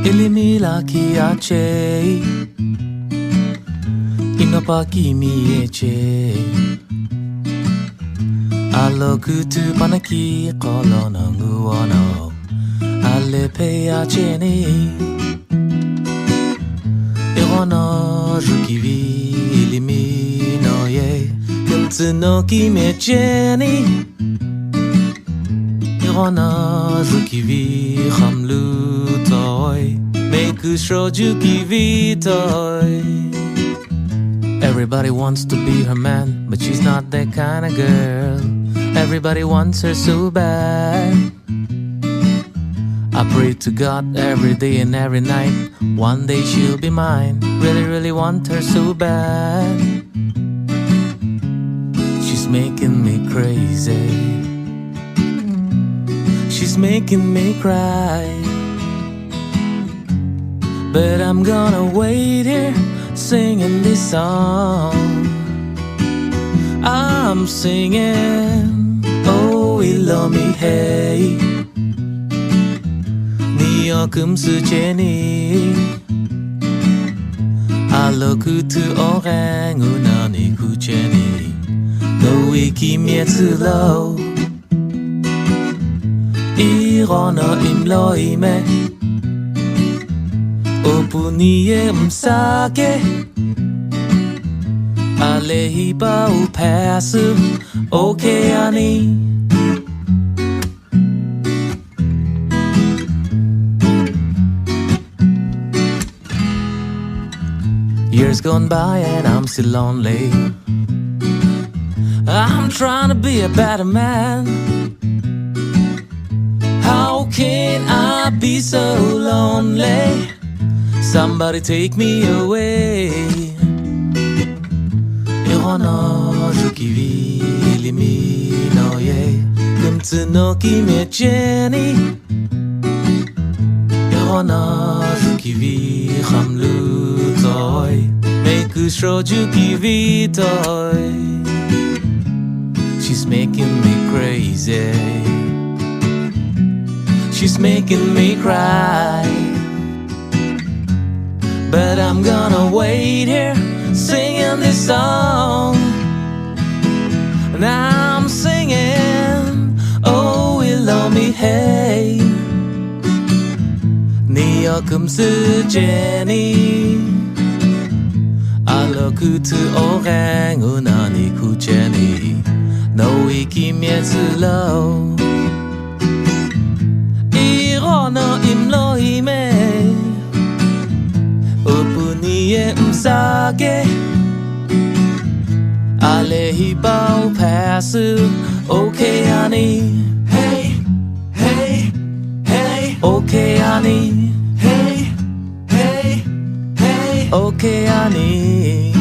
Elimila kiache Inopaki mieche Alokutu panaki kolona nguano Alepe acheni Irono jukivi elimino ye Kumtsuno kimecheni Irono jukivi hamlu toy Meku shouju kivi toy Everybody wants to be her man, but she's not that kind of girl. Everybody wants her so bad. I pray to God every day and every night, one day she'll be mine. Really, really want her so bad. She's making me crazy. She's making me cry. But I'm gonna wait here singing this song. I'm singing, oh, ilomi hey. Niyokumsu jeni. Alokutu orang unani kucheni. No wiki mietsulo. Irono imlo ime. Opuniye msake Alehiba upasu okeani Years gone by and I'm still lonely I'm trying to be a better man How can I be so lonely? Somebody take me away. Irono jukivi elimino ye. Kumtsuno kimecheni. Irono jukivi hamlu toy. Meku shouju kivi toy. She's making me crazy. She's making me cry. But I'm gonna wait here singing this song And I'm singing, oh, ilomi hey Niyokumsu jeni Alokutu orang unani kucheni No iki mietsulo Irono imlo hime Opuniye msake Alehiba upasu okeani Hey, hey, hey Okeani Hey, hey, hey Okeani